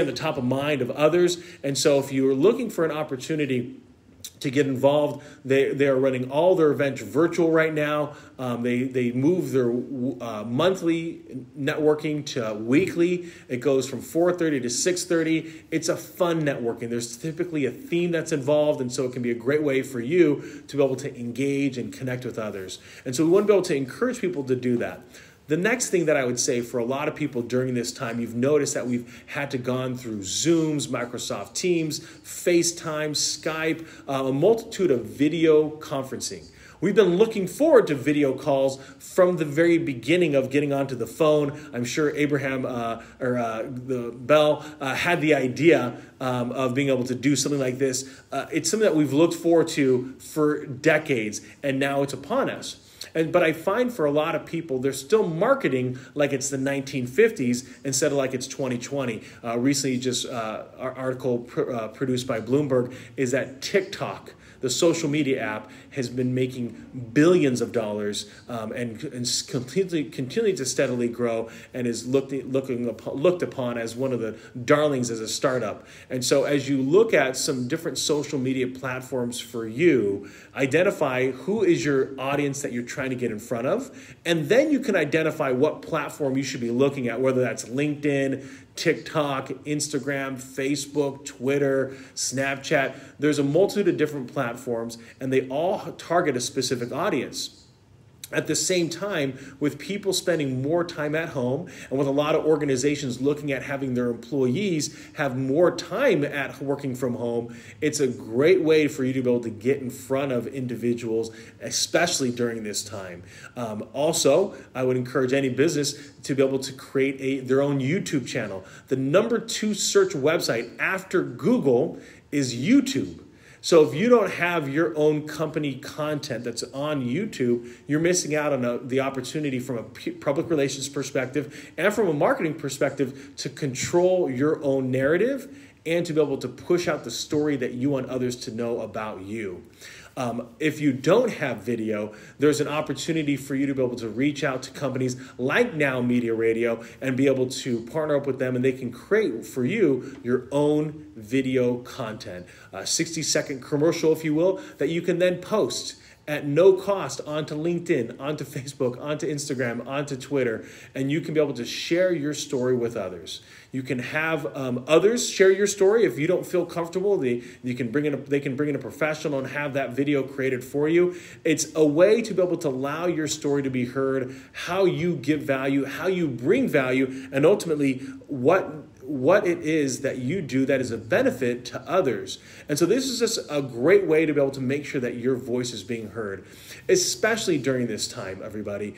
A: on the top of mind of others. And so if you're looking for an opportunity to get involved, they are running all their events virtual right now. They move their monthly networking to weekly. It goes from 4:30 to 6:30. It's a fun networking. There's typically a theme that's involved, and so it can be a great way for you to be able to engage and connect with others. And so we want to be able to encourage people to do that. The next thing that I would say for a lot of people during this time, you've noticed that we've had to gone through Zooms, Microsoft Teams, FaceTime, Skype, a multitude of video conferencing. We've been looking forward to video calls from the very beginning of getting onto the phone. I'm sure Abraham Bell had the idea of being able to do something like this. It's something that we've looked forward to for decades, and now it's upon us. But I find for a lot of people, they're still marketing like it's the 1950s instead of like it's 2020. Recently, just an article produced by Bloomberg is that Tik-Tok, the social media app, has been making billions of dollars and continuing to steadily grow, and is looked upon as one of the darlings as a startup. And so as you look at some different social media platforms for you, identify who is your audience that you're trying to get in front of, and then you can identify what platform you should be looking at, whether that's LinkedIn, TikTok, Instagram, Facebook, Twitter, Snapchat. There's a multitude of different platforms, and they all target a specific audience. At the same time, with people spending more time at home and with a lot of organizations looking at having their employees have more time at working from home, it's a great way for you to be able to get in front of individuals, especially during this time. Also, I would encourage any business to be able to create their own YouTube channel. The number 2 search website after Google is YouTube. So if you don't have your own company content that's on YouTube, you're missing out on the opportunity from a public relations perspective and from a marketing perspective to control your own narrative and to be able to push out the story that you want others to know about you. If you don't have video, there's an opportunity for you to be able to reach out to companies like Now Media Radio and be able to partner up with them, and they can create for you your own video content, a 60-second commercial, if you will, that you can then post at no cost onto LinkedIn, onto Facebook, onto Instagram, onto Twitter, and you can be able to share your story with others. You can have others share your story. If you don't feel comfortable, they can bring in a professional and have that video created for you. It's a way to be able to allow your story to be heard, how you give value, how you bring value, and ultimately what it is that you do that is a benefit to others. And so this is just a great way to be able to make sure that your voice is being heard, especially during this time, everybody.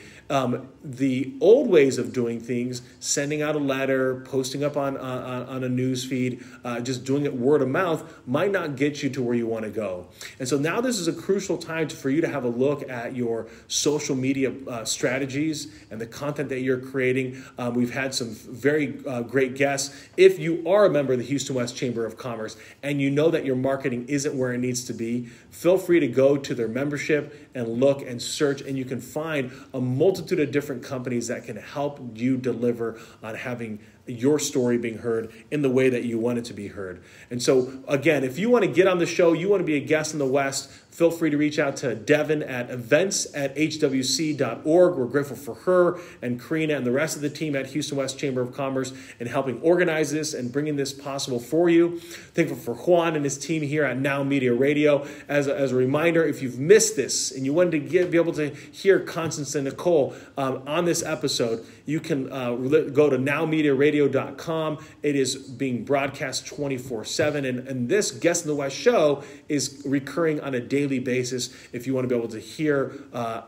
A: The old ways of doing things, sending out a letter, posting up on a news feed, just doing it word of mouth, might not get you to where you want to go. And so now this is a crucial time for you to have a look at your social media strategies and the content that you're creating. We've had some very great guests. If you are a member of the Houston West Chamber of Commerce and you know that your marketing isn't where it needs to be, feel free to go to their membership and look and search, and you can find a multitude of different companies that can help you deliver on having your story being heard in the way that you want it to be heard. And so, again, if you want to get on the show, you want to be a guest in the West, feel free to reach out to Devin at events@hwc.org. We're grateful for her and Karina and the rest of the team at Houston West Chamber of Commerce in helping organize this and bringing this possible for you. Thankful for Juan and his team here at Now Media Radio. As a reminder, if you've missed this and you wanted to be able to hear Constance and Nicole on this episode, you can go to nowmediaradio.com. It is being broadcast 24/7, and this Guest in the West show is recurring on a daily basis if you want to be able to hear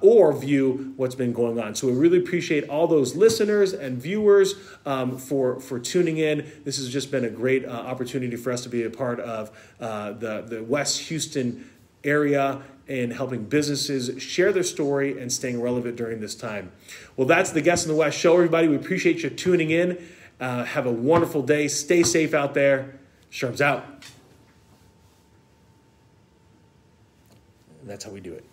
A: or view what's been going on. So we really appreciate all those listeners and viewers for tuning in. This has just been a great opportunity for us to be a part of the West Houston area and helping businesses share their story and staying relevant during this time. Well, that's the Guest in the West show, everybody. We appreciate you tuning in. Have a wonderful day. Stay safe out there. Sherm's out. And that's how we do it.